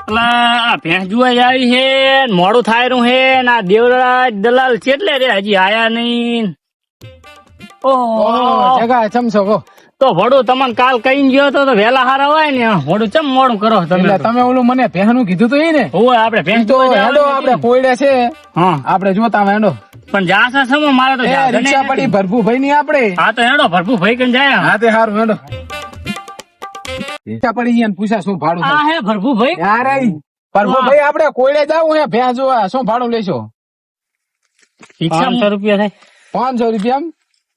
અલા ભેંસ જોવા આવી છે, મોડું થાય રહ્યું છે, ના દેવરાજ દલાલ ચેટલે રે હજી આયા નહીં. ઓહો જગા ચમસો કહો. તો વડું તમને કાલ કઈ ગયો તો વહેલા હારા હોય ને, વડું ચમ મોડું કરો તમે. એટલે તમે ઓલું મને ભેહનું કીધું તો ઈ ને? હોય આપડે ભેંસ તો જોવા હેડો જવાનું આપણે છે. કોયડે છે, હા આપણે જોતા હેડો. પણ જાસા સમો મારે તો એ જાસા રિક્ષા નહીં. પડી ભરભુભાઈ ની આપણે. હા તો હેડો ભરપૂર ભાઈ કઈ જાય. હા તે હારું હેડો. રિક્ષા પડી ગયા ને પૂછા શું ભાડું આ થાય? હે ભરપૂર ભાઈ. યાર ઈ ભરભુભાઈ આપણે કોયડે જાવું હે ભેંસ જોવા, શું ભાડું લેશો? રિક્ષા 500 રૂપિયા થાય. 500 રૂપિયા?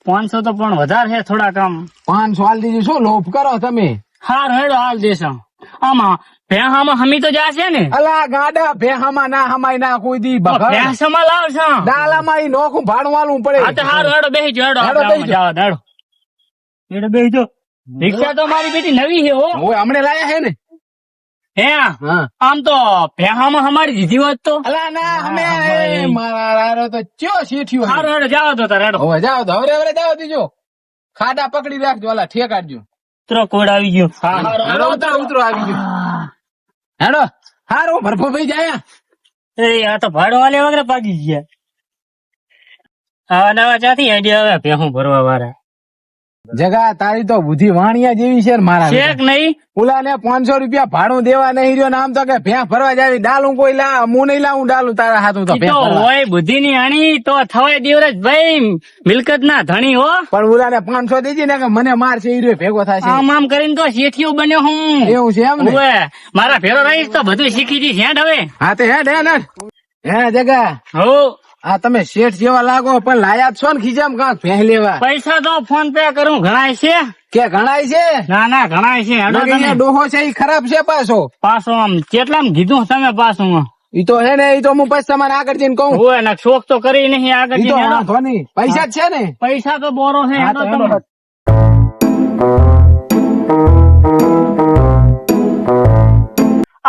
500 તો પણ વધારે છે થોડા કામ. 500 હાલ દીધું, શું લોભ કરો તમે? હાર હેડો હાલ દેશો. આમાં ભેંસામાં હમી તો જાશે ને. અલા ગાડા ભેહામાં ના હમાય ના કોઈ દી બગડ. ભેંસમાં લાવશો. ડાલામાં ઈ નોખું ભાડું વાળવું પડે. હા તો હારું હેડો બેસી જો હેડો હેડો આપણે બેસી આમાં જાઓ, હેડો હેડો બેસી જો. રિક્ષા તો મારી બેટી નવી છે હો. ઓય હમણે લાયા હે ને? હે હા. આમ તો ભેંસામાં હમારી દીધી હોત તો. અલા ના અમે ભાઈ. મારા રારો તો ચો શીઠ્યું હે. હારું હેડો જાઓ તો તારે હેડો. હવે જાઓ તો હવે જાઓ દીજો. ખાડા પકડી રાખજો, અલા ઠેકાડજો. ઉતરો કોડ આવી ગયો. હા હેડો ઉતરો ઉતરો આવી ગયો. હેડો હારું ભરભુભાઈ જાય. એ આ તો ભાડો વાલે વગર પાકી ગયા. આવા નવા ચાથી આઈડિયા આવે ભેહું ભરવા વાળા. જગા તારી તો બુદ્ધિ વાણિયા જેવી છે ને મારા. શેક નહીં. ઓલા ને 500 રૂપિયા ભાડું દેવા નહીં રહ્યો ને આમ તો કે ભેં ભરવા જાવી. ડાલું કોઈ લા હું નહીં લાવું, ડાલું તારા હાથું તો ઈ ભેં તો ભરવા. હોય બુદ્ધિ ની આણી તો થવાય દેવરાજ ભાઈ મિલકત ના ધણી હો. પણ ઓલા ને 500 દેજે ને કે મને મારશે ઈ રહ્યો ભેગો થશે. આમ આમ કરીને તો શેઠિયો બન્યો હું. એવું છે એમ ને? ઓવે, મારા ભેરો રહીશ તો બધું શીખી જઈશ હેડ હવે. હા તે હેડ હેડ હેડ. હે જગા હો આ તમે શેઠ જેવા લાગો પણ લાયા જ છો ને ખીજામ કાંક ભેં લેવા. પૈસા તો ફોન પે કરું ઘણાય છે. કે ઘણાય છે? ના ના ઘણાય છે હેડો નકર તમે. ઈ ડોહો છે ઈ ખરાબ છે પાછો. પાછો આમ કેટલામ કીધું તમે પાછું. ઈ તો હે ને ઈ તો હું પછી તમારે આગળ જઈને કહું. હોય ને શોખ તો કરી નહીં આગળ ઈ તો જઈને હેડો. વાંધો નહીં. પૈસા જ છે ને? પૈસા તો બોરો છે હા હેડો તો તમે. હેડો.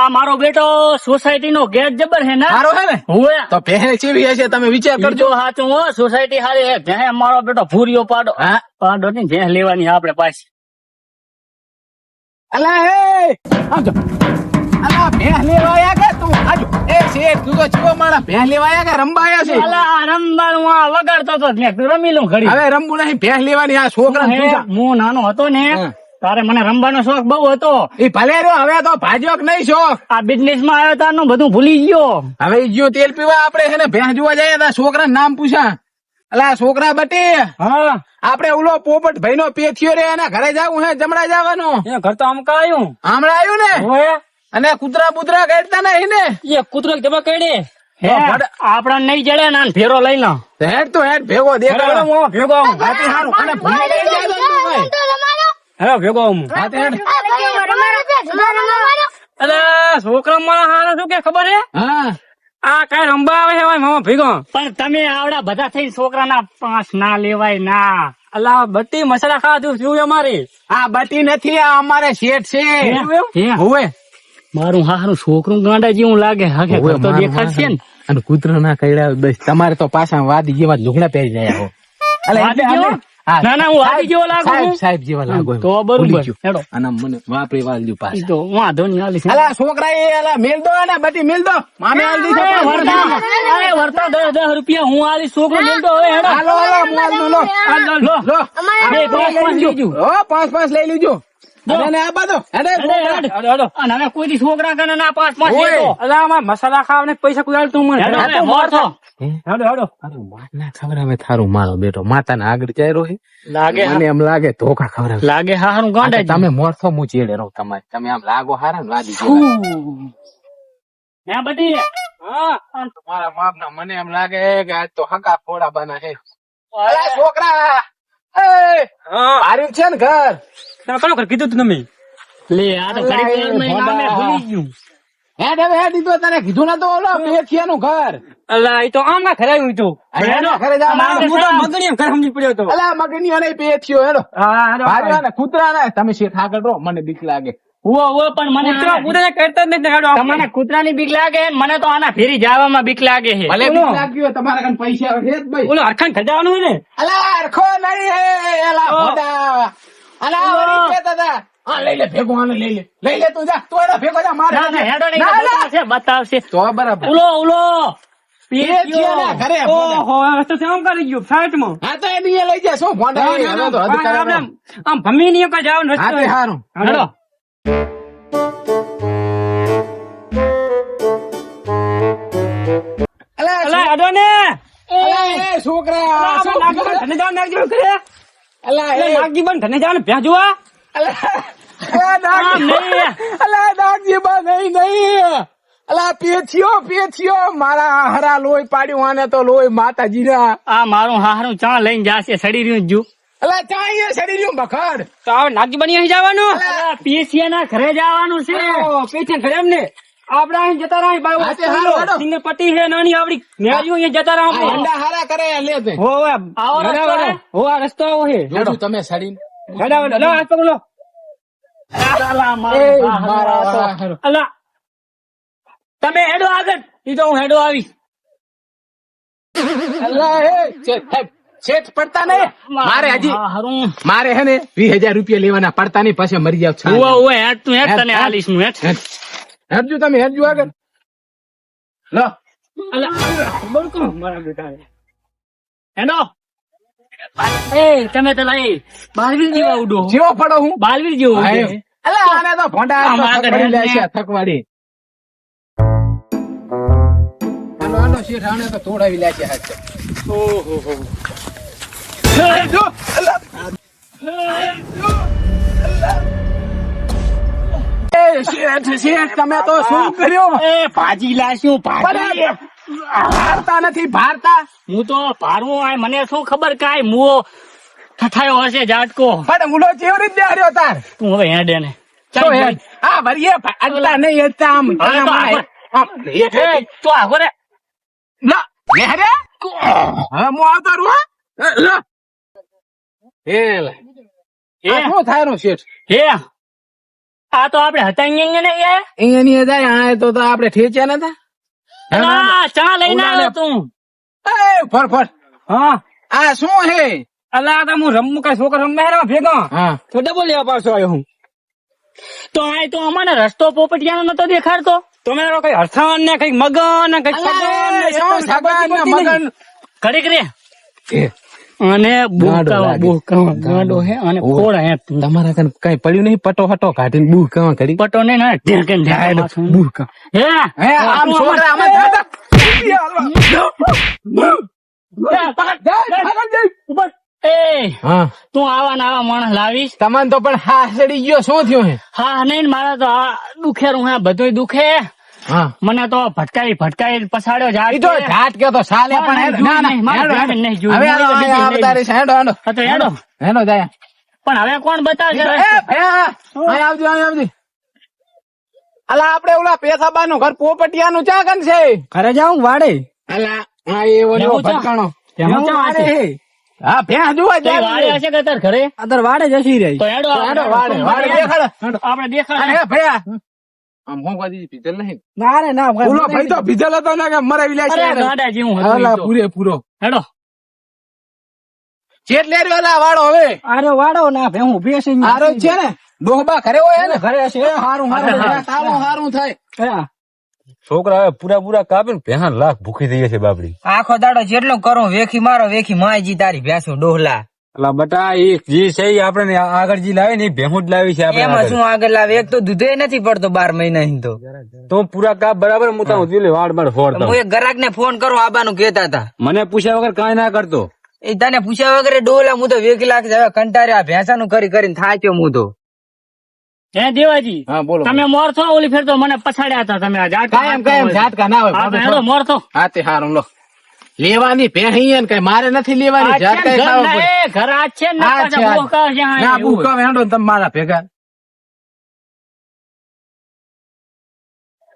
આ મારો બેટો સોસાયટી નો ગેટ જબર છે ને. સારો હે ને? હોય તો પહેરે ચેવી હશે તમે વિચાર કરજો કરજો. સાચું હો. સોસાયટી હારી હે. ભેં મારો બેટો ભૂરીઓ પાડો. હા? પાડો ની ભેં લેવાની આપણે પાછી. અલા હે આજો. અલા ભેં લેવાયા કે તું? આજો. એ શેઠ તું તો ચીવો મારા ભેં લેવાયા કે રંબાયા છે? અલા રમવાનું આ વગાડતો તો મેં કીધું રમી લઉં ઘડી. હવે રંબુ નહીં ભેં લેવાની. આ છોકરા હું નાનો હતો ને હા. તારે મને રમવાનો શોખ બહુ હતો. એ ભલે રહ્યો હવે તો ભાજ્યો કે નહીં શોખ. આ બિઝનેસ માં આવ્યો તારનું બધું ભૂલી ગયો. હવે ઈ ગયો તેલ પીવા આપણે છે ને ભેં જોવા જઈએ તો છોકરા નામ પૂછા. અલા છોકરા બટી હા આપણે ઓલો પોપટ ભાઈ નો પેથિયો રે એના ઘરે જાવું હે જમણા જવાનું. એ ઘર તો આમ કાયું હમણાં આવ્યું ને? હોય અને કૂતરા બુતરા કાઢતા નહીં ને? એ કૂતરો જમા કરી ભડ- આપડા નહીં જડે ને આને ફેરો લઈ લો. હેડ તો હેડ ભેગો દેખાડો. ભેગો આવું. હાથી હારું. અને ભૂલી નહીં જાય તો તું ભાઈ. હેલો ભેગો આવું. હાથી હેડ. અરે છોકરા મારા હારા શું કે ખબર હે હા આ કઈ રંબા આવે છે મામા ભેગો. પણ તમે આવડા બધા થઈને છોકરાના 5 ના લેવાય ના. અલા બધી મસાલા ખાવા શું અમારી. આ બટી નથી, આ અમારે શેઠ છે. હે? હોવે. મારું હારું છોકરું ગાંડા જેવું લાગે. હકે હોવે, ઘર તો મારું દેખાડશે ને. અને કૂતરો ના કઈડા બસ તમારે તો પાછા વાદી જેવા લુગડા પહેરી રહ્યા હો. અલા, વાદી એટલે જેવો? અમે- હા, ના, ના, હું વાદી જેવો લાગુ સાહેબ, છું? સાહેબ જેવા લાગો એમ. તો બરોબર. ભૂલી ગયો. હેડો. અને મને વાપરી વાળજો ઈ પાછા. તો વાંધો નહીં હાલી છે. અલા છોકરા એ અલા મેલ દો ને બટી મેલ દો. મામે હાલ દીધો. અરે વર્તા, અરે વર્તા 10 રૂપિયા હું આલી છોકરો મેલતો હવે હેડો. હાલો હાલો મોલ દો લો. આ લો, લો. લો. બે પાંચ લઈ લીધું. લીજો. હો 5 લઈ લીજો. દો. અને આ બાદો હેડે હેડો, હેડો. અને હવે કોઈ દી છોકરા કને ના 5 ઓય. લેતો. અલા અમાર મસાલા ખાવાને પૈસા કોઈ આલતું મને. હેડો, હેડો, હવે મોર થો. હેડો હેડો. અરે વાત ના ખબર હવે થારું મારો બેટો માતાના આગળ ચાયરો છે. લાગે મને એમ લાગે ધોકા ખબર લાગે હારું ગાંડા તમે મોરથો હું ચેડે રહું તમારે તમે આમ લાગો હારા ને વાદી જેવા. હે બટી. હા. તમારા બાપ ના મને એમ લાગે કે આજ તો હકા ફોડા બના છે. અલા છોકરા એ હા. હાર્યું છે ને ઘર? તમે કોણ કર કીધું તું તમે? લે આ તો ઘડીક વારમાં નામે ભૂલી ગયું. હેડ હવે હેડ ઈ તો તને કીધું ના તો ઓલો પેથિયાનું ઘર. અલા એ તો આમ ના ખરાયું તું. હેડ ઘરે જા. અમારે હું તો મગણી એમ ઘર સમજી પડ્યો તો. અલા મગનીઓ નહીં પેથિયો હેડો. હા હેડો. ભાર્યા ને કૂતરા ને તમે શેઠ આગળ રહો મને બીક લાગે. ઓ પણ મને કૂતરા કૂતરા કરતા જ નથી. હેડો આપણે. તમને કૂતરાની બીક લાગે ને મને તો આના ફેરી જવામાં બીક લાગે છે. ભલે બીક લાગી હોય તમારા કન પૈસા છે જ ભાઈ. ઓલો હરખાન ખજાવાનું હોય ને. અલા હરખો નહીં હે એલા ભોડા. અલા વળી કેતા હતા હા લઈ લે ભેગો, આને લઈ લે તું જા, તું એનો ભેગો જા, મારે ના, ના, હેડો નહીં, ના, ના. બતાવશે, બતાવશે. તો બરાબર ઉલો એ છે ને ઘરે ઓહો આ રસ્તો છે આમ કરી ગયો ફ્લાઇટમાં. હા તો એને અહીંયા લઈ જા, શું ભોંડા ના, હવે ના, તો હદ ના, કરે આપણે ને. આમ ભમી નહીં કઈ જવાનું હા રસ્તો તે છે. હારું. હેડો. અલા, અલા, હેડો ને. અલા, એ છોકરા શું નાગજી કરે? ધને જાવ નાગજી કરે અલા, એ નાગજી બન ધને જાવ ને ભેં જોવા. અલા, અલા, આમ નહીં. અલા, નાગજી બા, નહીં. અલા, પેથિયો મારા હરા લોહી પાડ્યું, આને તો લોહી માતાજીના. આ મારું હારું ચા લઈને જાશે, સડી રહ્યું જુ. અલા, ચા અહીંયા સડી રહ્યું બખડ. તો હવે નાગજી બની અહીં જવાનું. અલા, પીએસસીના ઘરે જવાનું છે. પેછે ઘરે એમ ને આપડે અહીં જતા રહી બાય હા, તે હાલો, હાલો. સિંગર પટ્ટી છે નાની આવડી મેળ્યું અહીંયા જતા રહા આ આપણે. હંડા હારા કરે લે તે. હો હો આવો રસ્તો હે? હો આ રસ્તો આવો છે. જોજો તમે સડીને. હેડો હેડો લો હાથ પકડો. અલા, એ મારું મારા હારું આ તો. અલા, તમે હેડો આગળ, ઈ તો હું હેડો આવીશ. અલા, એ શેઠ પડતા નહીં. મારે હજી હારું. મારે હે ને 20,000 રૂપિયા લેવાના, પડતા નહીં, પછી મરી જાવ. ઉવે, હેડ તું હેડ, તને હાલીશ હું હેડ. હેડજો તમે, હેડજો આગળ. લો અલા, બોલ કોણ મારા બેટા હેડો. એ તમે તો લઈ બાલવીર જેવા ઉડો, જેવો પડો હું. બાલવીર જેવો હા, ઉડે. એમ. અલા, આને તો ભોંડા આમ આગળ થકવાડી લે હેડ છે, ને. થકવાડી. આનો શેઠ આને તો તોડાવી લે છે હાથ. હેડજો. અલા. એ શેઠ તમે તો શું કર્યું? એ ભાજી લાશું, ભાજી. ભારતા નથી, ભારતા. હું તો ભારું આય, મને શું ખબર કાંઈ મુઓ ઠઠાયો હશે ઝાટકો. પણ મુલો કેવી રીતે હાર્યો તાર? તું હવે હેડે ને. શું હેડ? આ ભરીએ અડતા નહીં હેડતા આમ. હવે તો આગળ. આમ હેઠ એ, તો આગો રે. લા, હેડે? હવે હું આવતો રહું, હા? લા. હે લા. એ, આ શું થાયરું શેઠ? એ, આ તો આપણે હતા અહીંયા ને યાર. અહીંયા ની જાય, આ તો આપણે ઠેચ્યા નતા. અલા, ચા લઈને આવ્યો તું. એ, ફર. હા આ શું હે? અલા આ તો હું રમવું કઈ છોકરા રમે હેરા ભેગા હા. તો ડબલ લેવા પાછો આવ્યો હું. તો આ તો અમારે રસ્તો પોપટિયાનો નતો દેખાડતો. તમે કઈ હરથાન ને કઈ મગન ને કઈ અલા, સગન ને શું સગન ને મગન? ઘડીક રે. એ, અને ગાંડો લાગે. બોકાવા ગાંડો હે અને ઓહ. ખોડા હે. તમારા કઈ કઈ પડ્યું નહીં? પટો હટો કાઢીને બૂહ કવા કરી. પટો ને ના ઢેકન ડાયડો, ઢેકન. બૂહ કા. હે હે, આમ છોકરા આમાં જાતા. ઉપર. એ હા, તું આવા ને આવા માણસ લાવીશ. તમને તો પણ હાસડી ગયો, શું થયું હે? હા નહીં ને, મારા તો આ દુખેરું હે, બધુંય દુખે. હા, મને તો ભટકાઈ પછાડ્યો ઈ તો જાય. ઝાટ કે તો સાલે પણ હેડ. ના, ના, મારે હેડો, નહીં હેડો. જોયું, હવે મારે આ બીજું નહીં અવતારી છે, હેડો, હેડો. હા તો હેડો. હેડો જાય. પણ હવે કોણ બતાવશે? એ, ભયા, અહીં આવજો, અહીં આવજો. અલા, આપણે ઓલા પેથાબાનું ઘર પોપટિયાનું ચા કન છે? ઘરે જાઉં વાડે અલા, હા, એ ઓલો એવું છે? ભટકાણો. તેમાં ચા વાડે હશે. હે. હા, ભેંસ જોવા તો એ જાય. વાળે હશે કે તાર ઘરે? અત્યારે વાડે જશી રહી તો હેડો હેડો, વાડે, વાડે દેખાડો. હેડો. આપણે દેખાડે. અરે, ભયા. આમ હું કદી પીધેલ નહીં. ના રે ના ઓલો ભાઈ તો પીધેલ હતો ને કે મરાવી લે છે. અરે ગાડા જેવું હતું અલા, ઈ તો. પૂરેપૂરો. હેડો. ચેટ લેરી વાલા વાળો હવે. આરે વાડો ના ભે હું બેસી આરો જ છે ને? ડોહબા ઘરે હોય ને? ઘરે હશે હારું હારું થાય. હા. છોકરા હવે પૂરા કાપીને ભેહાન લાખ ભૂખી થઈ છે બાપડી. આખો દાડો જેટલો કરું વેખી મારો વેખી માયજી તારી ભેંસો ડોહલા એટલે બટા એ જે છે એ આપણે આગળ જે લાવે ને એ ભેહું જ લાવી છે આપણે એમાં આગળ. શું આગળ લાવે એક તો દૂધે નથી પડતો 12 મહિના થી તો તો પૂરા કાપ બરાબર હું તારું દિલે વાડ બાડ ફોડતો. હું એક ગ્રાહક ને ફોન કરું આબાનું કેતા હતા મને પૂછ્યા વગર કાંઈ ના કરતો. એ તને પૂછ્યા વગર ડોહલા હું તો વેખી લાખ હવે કંટાળે આ ભેંસાનું કરીને થાચ્યો હું તો હે દેવાજી, હા, બોલો. તમે મોર છો? ઓલી ફેર તો મને પછાડ્યા હતા તમે. આ ઝાટકા કાયમ ઝાટકા ના હોય. હા, તો હેડો મોર છો. હા, તે હારું લો. લેવાની ભેહી કઈ મારે નથી લેવાની. આ છે ઝાટકા ને ખાવા ઘર પડે. ના, એ ઘર આ છે ને, આ છે, પાછા આ. બોકા છે, હા, ના, એવું. બુકા વેંડો ને તમે મારા ભેગા.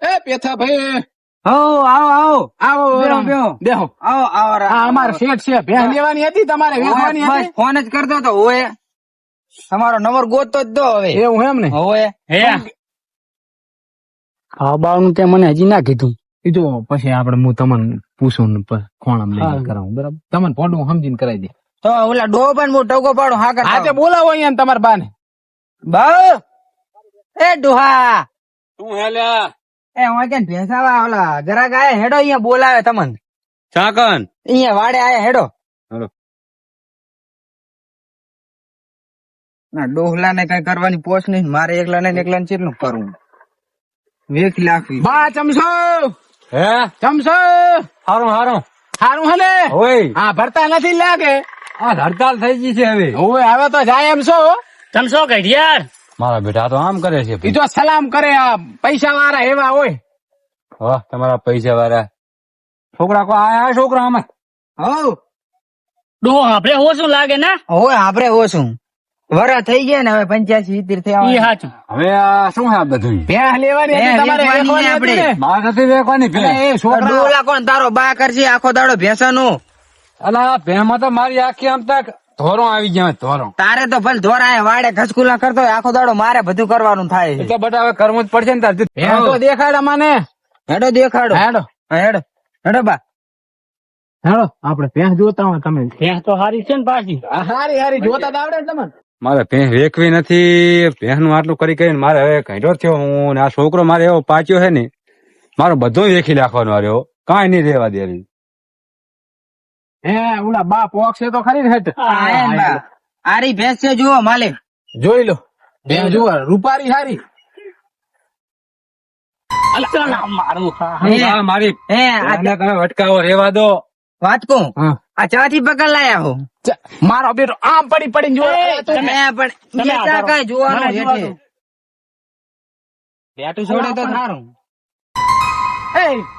એ પેથા ભાઈ, હો આવો આવો બેહો, બેહો. બેહો. આવો હા, અમારે શેઠ છે. ભેહ લેવાની હતી, તમારે વેચવાની હતી. ફોન જ કરતો તો હોય તમારો નંબર ગોતતો જ દો હવે એવું એમ ને? હોય હે ખાવાનું તે મને હજી ના કીધું. ઈ તો પછી આપણે હું તમને પૂછું ને ખોણામ લઈને કરાવું, બરાબર? તમને ફોટો સમજીને કરાવી દે. તો ઓલા ડોહ પણ હું ટકો પાડું હા હા, તે કરતા બોલાવો અહીંયા તમારા બાને. બા એ ડોહા શું હેલ્યા એ હું ક્યાં ભેંસાવા ઓલા જરાક આયા હેડો અહીંયા બોલાવે તમને ચાકન અહીંયા વાડે આયા હેડો હેડો. ના ડોહલા ને કઈ કરવાની પોસ નહીં મારે એકલા ને કેટલું કરવું 1 લાખ બા ચમચો હે ચમચો હારું હારું હારું હલે ઓય હા ભરતા નથી લાગે આ હડતાલ થઈ ગઈ છે હવે ઓય હવે તો જાય એમ છો તમે શું કહી યાર મારા બેટા તો આમ કરે છે ઈ તો સલામ કરે આ પૈસા વાળા એવા હોય વાહ તમારા પૈસા વાળા છોકરા કો આ છોકરા આમાં હો ડોહો આપણે હો શું લાગે ને હોય આપડે ઓછું વરા થઈ ગયા ને હવે 85 70 ઈ થયા સાચું હવે આ શું છે આ બધું ભેહ લેવાની હતી ભેહ તમારે વેચવાની વેચવાની હતી ને? માર નથી વેકવાની એટલે ભેં એ છોકરા ડોહલા કોણ તારો બા કરશે આખો દાડો ભેંસાનો અલા ભેંમાં તો મારી આખી આમ તક ધોરો આવી ગયા ધોરો તારે તો ભલે ધોરાય વાડે ખસકુલા કરતો હોય આખો દાડો મારે બધું કરવાનું થાય છે. એટલે બટા હવે કરવું જ પડશે ને તાર ભેહ તો દેખાડ મને હેડો દેખાડો હેડો હા, હેડો હેડો બા હેડો આપણે ભેહ જોતા હોય તમે ભેંસ તો હારી છે ને પાછી હારી હારી જોતા તો આવડે ને તમને મારે ભેં વેકવી નથી ભેં નું આટલું કરી કરીને મારે હવે ઘેડો થયો હું ને આ છોકરો મારે એવો પાચ્યો છે ને મારું બધું વેખી નાખવાનો રહ્યો કાંઈ નહીં રેવા દે રી. હે ઓલા બા પોક છે તો ખરી ને હેઠ હા, એમ બા. આરી ભેંસ છે જુઓ માલિક જોઈ લો ભેહ જુઓ રૂપારી હારી મારું હે, આ મારી હે આ ભેંને તમે વટકાવો રેવા દો વાત કહું હા. આ ચાથી પકડ લાયા હો મારો બેટો આમ પડી પડીને જોવે હે, પણ ઈ ચા કાંઈ જોવાનું હેઠે. બેઠું છોડે તો સારું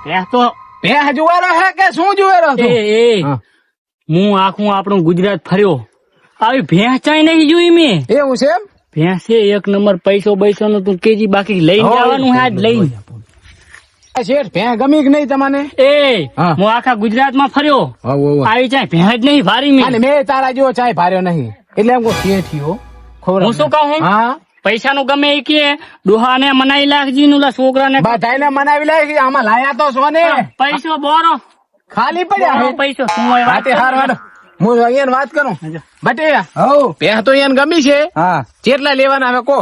ભેંસ તો ભેહ જુવેરો હે કે શું જુવેરો એ એ હા. હું આખું આપણું ગુજરાત ફર્યો આવી ભેંસ ચાઈ નહીં જોઈ મેં એવું છે એમ ભેંસે એક નંબર પૈસો નું તું કેજી બાકી લઈને જવાનું હે આજ લઈને આ શેઠ ભેહ ગમી કે નહીં તમને એ હા. હું આખા ગુજરાત માં ફર્યો આવી ચાય ભેંસ નહીં ભારી મેં અને મેં તારા જેવો ચાય ભાર્યો નહીં એટલે એમ કોઈ શેઠિયો હું શું કહું હા પૈસા નું ગમે એ કે ડોહા ને મનાઈ લાખજી નું છોકરા ને બધાને મનાવી લે કે આમાં લાયા તો સોને પૈસો બોરો ખાલી પડ્યા હે. પૈસો શું હોય વાત વાતે હાર વાડો હું અહીંયા વાત કરું બટે હો ભેહ તો અહીંયા ગમી છે હા કેટલા લેવાના હવે કો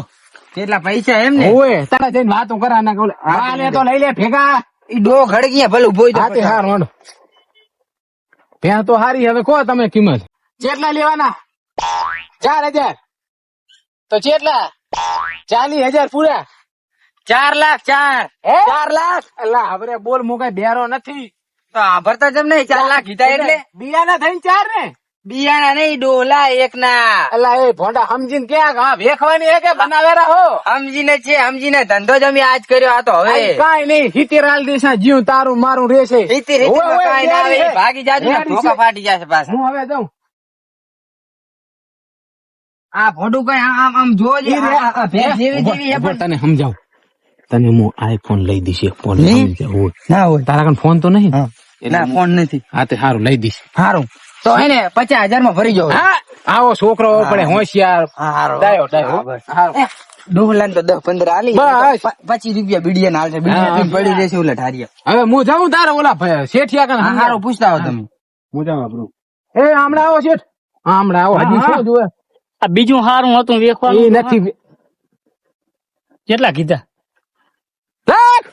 કેટલા પૈસા એમ ને ઓય તારા જઈને વાતો કરા ના કહું આને તો લઈ લે ભેગા ઈ ડો ખડકી ભલે ઉભો હાથે હાર વાડો ભેહ તો હારી હવે કો તમે કિંમત કેટલા લેવાના 4000 તો કેટલા 40,000 પૂરા 4 લાખ 4 હે? 4 લાખ અલા હવે બોલ મુકાય બેરો નથી તો આભરતા જેમ નહીં 4 લાખ કીધા એટલે બિયાના થઈને 4 ને બિયાના નહીં ડોલા એક ના અલા એ ભોંડા સમજીને ક્યાં હા વેખવાની હે કે બનાવેરા હો સમજીને ધંધો જ અમે આજ કર્યો આ તો હવે કાઈ નહીં હિતેરાલ દેશા જીવ તારું મારું રહેશે રીતિ ઓય, ઓય, કાંઈ ના આવે રેડી છે. ભાગી જાજુ ને રેડી ધોકા છે. ફાટી જશે પાછા હું હવે જાઉં આ ફોટું કઈ આમ આમ જોજે ઈ રે, આ ભેંસ જેવી ઉભો, જેવી હે ઉભો, પણ તને સમજાવું તને હું આઈફોન લઈ દઈશ એક ફોન હે? સમજાવું. ના હોય તારા કન ફોન તો નહીં હા. ના ફોન નથી હા તે સારું લઈ દઈશ સારું તો એને 50,000 માં ભરી જાવ હા આવો છોકરો પડે હોશિયાર હારું. ડાયો ડાયો હા, બસ. હારું. ડોહલા તો 10-15 આલી બસ. 25 રૂપિયા બીડીયા હાલશે બીડીયા હા. પડી રહેશે ઓલા ઠારિયા હવે હું જાઉં તારે ઓલા શેઠિયા કન હા હારું પૂછતા હો તમે હું જાઉં આપણું એ હમણાં આવો શેઠ હા, હમણાં આવો હજી હા, શું જોવે આ બીજું હારું હતું એ વેખવાનું નથી કેટલા કીધા લાખ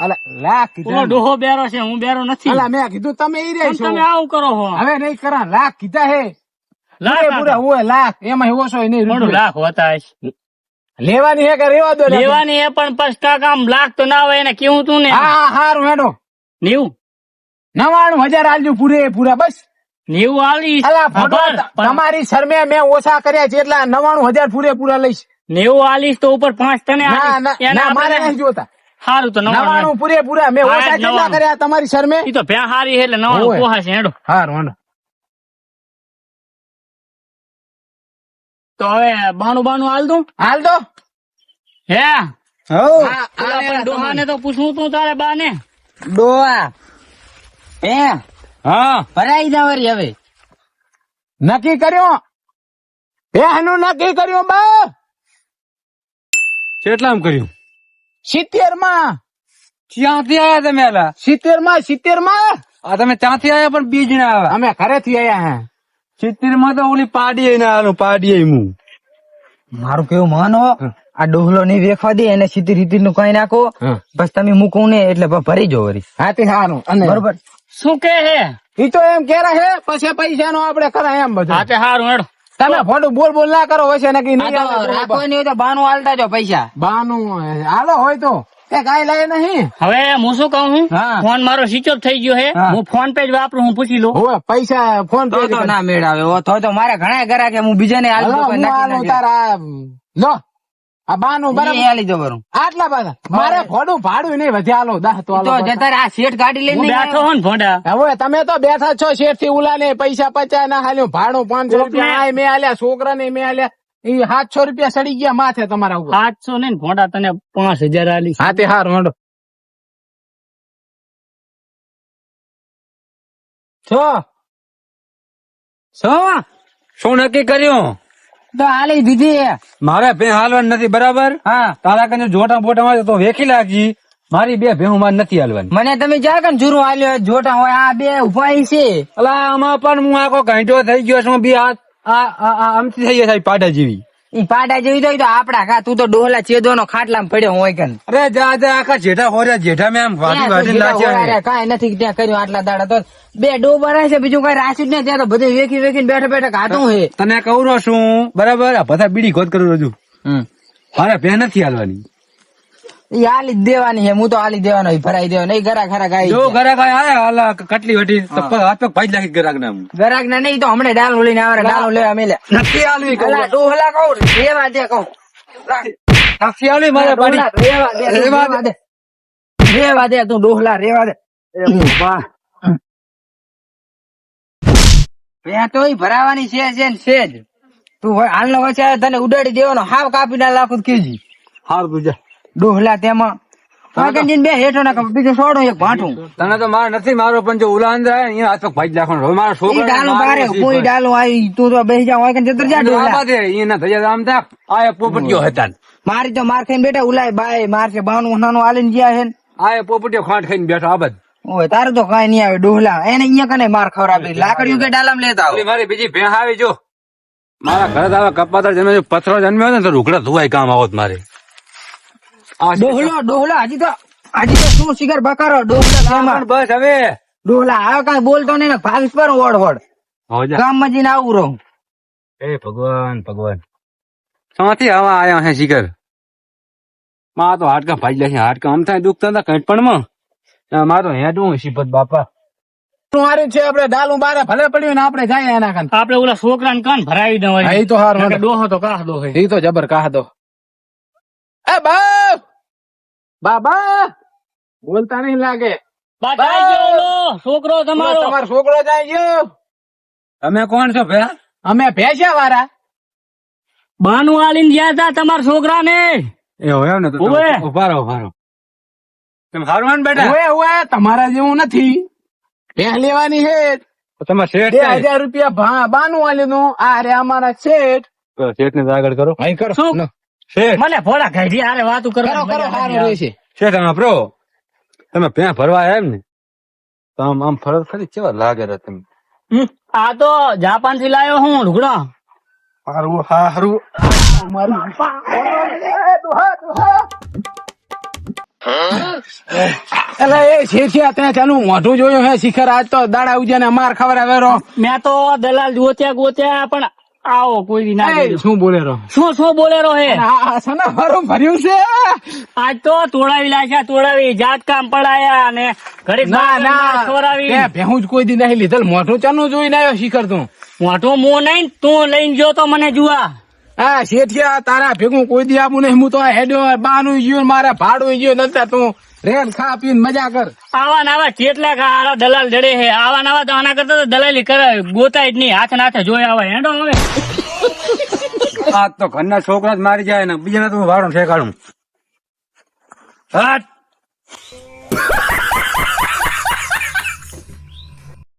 અલા લાખ ઓલો કીધા ડોહો બેરો છે હું બેરો નથી અલા મેં કીધું તમે ઈ પણ રહેશો તમે આવું કરો છો હવે નહીં કરા લાખ કીધા હે લાખ પૂરા હોય લાખ એમાં ઓછો નહીં મોટું રૂપિયો. લાખ હોતા હશે. લેવાની હે કે રેવા દો લાખ. લેવાની એ પણ 5% આમ લાખ તો ના હોય એને કેવું તું ને હા હા હારું હેડો 99,000 આલજો પૂરા બસ 90 આલી અલા ભગવાન તમારી શરમે મેં ઓછા કર્યા છે એટલા 99,000 પૂરા લઈશ 90 આલીશ તો ઉપર 5 તને ના આલીશ. ના, એને ના મારે આપણે નહીં જોતા હારું તો 99 પૂરા મેં હા, ઓછા કેટલા 99. કર્યા તમારી શરમે ઈ તો ભ્યા હારી છે એટલે 99 ઓય. પોહા છે હેડો હારું હેડો તો હવે બાનું હાલ દઉં હાલ દો હે હો હા, પેલા પણ ડોહાને તો પૂછવું તું તારે બાને ડોહા હે હા ભરાઈ જાવરી હવે નક્કી કર્યો બેહનું નક્કી કર્યું બા કેટલામ કર્યું 70 માં ક્યાંથી આયા તમે આલા 70 માં આ તમે ત્યાંથી આયા પણ બીજ ના આવ્યા અમે ઘરેથી આયા હે 70 માં તો ઓલી પાડીએ ના આલું પાડીએ હું મારું કેવું માનો આ ડોહલો નહીં વેખવા દે એને સીધી રીતિ નું કઈ નાખો હા. બસ તમે મૂકો ને એટલે ભરી જો વરી હા તે સારું અને બરોબર. શું કે હે ઈ તો એમ કેરા છે પછી પૈસા નો આપડે કરાય એમ બધું હા તે હારું હેડ તમે ફોટો બોલ બોલ ના કરો વચ્ચે નક્કી નહીં આ તો આવે તો રાખો નહીં હોય તો બાનું હાલતા જો પૈસા. બાનું હાલો હોય તો એ કાંઈ લાય નહીં હવે હું શું કહું છું હા. ફોન મારો સ્વિચ ઓફ થઈ ગયો હે હા. હું ફોન પે જ વાપરું હું પૂછી લઉં હોવે પૈસા ફોન તો પે તો ના મેળ આવે ઓ તો મારે ઘણા ઘરા કે હું બીજાને હાલ દઉં, કોઈ નક્કી ના કહેવાય. તારા લો આ બાનું ઈ બરાબર હાલી દો બરું. આટલા બધા મારે ફોડું ભાડું નહીં વધ્યા હાલો 10 તો તો હાલો જતા રે, આ શેઠ ગાડી લઈને હું નહીં બેઠો આવ્યો. હું ને ભોંડા હવે તમે તો બેઠા છો શેઠ થી ઉલા ને પૈસા 50 ના હાલ્યું ભાડું 500 રૂપિયા આય મેં હાલ્યા છોકરા ને મેં હાલ્યા ઈ 700 રૂપિયા સડી ગયા માથે તમારા ઉપર 700 ને ભોંડા તને 5000 આલી હા તે હારું હેડો શું નક્કી કર્યું તો હાલી દીધી. મારે ભે હાલવાની નથી બરાબર હા તારા કને જોટા બોટા માં તો વેખી લાગી મારી બે ભેહું માર નથી હાલવાની મને તમે જા કે જુરું હાલ્યો હોય, જોટા હોય આ બે ઉભા ઈ છે. અલા આમાં પણ હું આખો ઘંટો થઈ ગયો છું બી આમથી થઈ જાય પાડા જેવી ઈ પાડા જેવી તો ઈ તો આપડા કા તું તો ડોહલા ચેદો નો ખાટલામાં પડ્યો હોય કે અરે જા જા આખા જેઠા હોર્યા જેઠા મેં આમ વાટી વાટી નાખ્યા કઈ નથી ત્યાં કર્યું આટલા દાડા તો બે ડોબર છે બીજું કઈ રાખ્યું જ નહીં ત્યાં તો બધું વેખી વેખીને બેઠા બેઠા ખાતું હે. તને કહું રહ્યો છું બરાબર આ બધા બીડી ખોદ કરું રજુ મારે ભે નથી હાલવાની ઈ હાલી જ દેવાની છે, હું તો હાલી દેવાનો ભરાઈ દેવાનો નહીં. ગરાક ખરા ગાઈ જો ગરાક આયા હાલા કટલી વટી તો હાથ પગ ભાઈ નાખી ગરાક ના ગરાક ના નહીં તો હમણાં ડાલ લઈને આવે ડાલો લેવા મેલે નથી હાલવી અલા ડોહલા કહું રેવા દે કહું નથી હાલવી મારે પાડી રેવા દે રેવા દે રેવા દે તું ડોહલા રેવા દે. ત્યાં તો ઈ ભરાવાની છે ને છે જ. તું હાલ નો વચ્ચે આવે તને ઉડાડી દેવાનો હાવ કાપી ના લાખું કેજી હાર તું જા ડોહલા તેમાં વાગંજીને બે હેઠો ના કાપ બીજું છોડો એક ભાઠું તને તો મારે નથી મારો પણ જો ઉલા અંદર આવે ને અહીંયા હાથ પગ ભાઈ નાખવાનો હવે મારા ઈ છોકરા ડાલો બારે કોઈ ડાલો આવી તું તો બેસી જા હોય કે જતર જા ડોહલા. એના થયા આમ થાક આ પોપટીઓ હતા મારી તો માર ખાઈને બેટા ઉલાય બાય માર છે બાનું નાનું આલીને ગયા છે ને. આ પોપટીઓ ખાંડ ખાઈને બેઠો આ બધ ઓય તારું તો કઈ નહીં આવે ડોહલા એને અહીંયા કને માર ખવડાવી લાકડીઓ કે ડાલામાં લેતા આવો. મારી બીજી ભેંસ આવી જો મારા ઘરે આવે કપાતર જન્મે પથરો જન્મ્યો ને તો રૂકડા ધોવાય કામ આવત મારે ડોહલો હજી તો શું શિખર બકારો ડોહલા ગામમાં. બસ હવે ડોહલા આવે કઈ બોલતો નહીં ને ભાવીસ પર વડ વડ ગામમાં જઈને આવું રહું. એ ભગવાન ભગવાન શાંતિ હવા આયા હે શિખર માં તો હાડકા ભાઈ લે છે હાડકા આમ થાય દુખતા હતા કઈ પણ માં મારો હેડું શિપત બાપા હારું છે આપડે ડાલું બારે ભલે પડ્યું ને આપડે જાય એના કાન આપડે ઓલા છોકરાને કાન ભરાવી દો હા, ઈ તો હારું ડોહો તો કાહ દો હે એ તો જબર કાહ દો એ બાપ બાબા બોલતા નહીં લાગે બાટાઈ ગયો ઓલો છોકરો તમારો તમારો છોકરો જાય ગયો તમે કોણ છો ભે અમે ભેસ્યા વાળા બાનું આલીને ગયા હતા તમારા છોકરાને એવું એમ ને તો ઓવે. ઉભા રહો તમે સારું ને બેટા ઓએ ઓએ તમારા જેવું નથી ભેંસ લેવાની છે તમે શેઠ 2000 રૂપિયા બાનું આલ્યું આ રે અમારા શેઠ શેઠ ને આગળ કરો અહીં કરો શું? નો. શેઠ મને ભોળા ઘડી હારે વાતું કરો કરવા કરો સારું રહેશે શેઠ આમ પ્રો તમે ભે ભરવા આવ્યા એમ ને તો આમ ફરજ ખરી કેવા લાગે રે તમે આ તો જાપાન થી લાયો હું ઢુકડો હારું હારું એટલે એ શેઠિયા ત્યાં ચાલુ મોઢું જોયું હે શિખર આજ તો દાડા ઉજ્યા માર ખવડાવેરો મેં તો દલાલ ગોત્યા પણ આવો કોઈ દી ના એ કર્યું. શું બોલેરો શું બોલેરો હે આ સના મારું ભર્યું છે આજ તો તોડાવી લાગ્યા તોડાવી જાત કામ પડાયા અને ઘડીક ના માર ના ખવડાવી એ ભેહું જ કોઈ દી નહીં લીધેલ મોઢું ચાનું જોઈને આવ્યો શિખર તું મોટો મો નહીં તું લઈને ગયો તો મને જુઆ હા શેઠિયા તારા ભેગું કોઈ દી આવું નહીં હું તો આ હેડ્યો બાનું ગયું મારા ભાડું ગયું નતા તું રેન ખા પીને મજા કર આવા નાવા કેટલા આરા દલાલ જડે હે આવા નાવા તો આના કરતા તો દલાલી કરે ગોતાય જ નહીં હાથે નાથે જોઈ આવે હેડો હવે આ તો ઘરના છોકરા જ મારી જાય ને બીજાને તો હું વાળો ઠેકાડું હાટ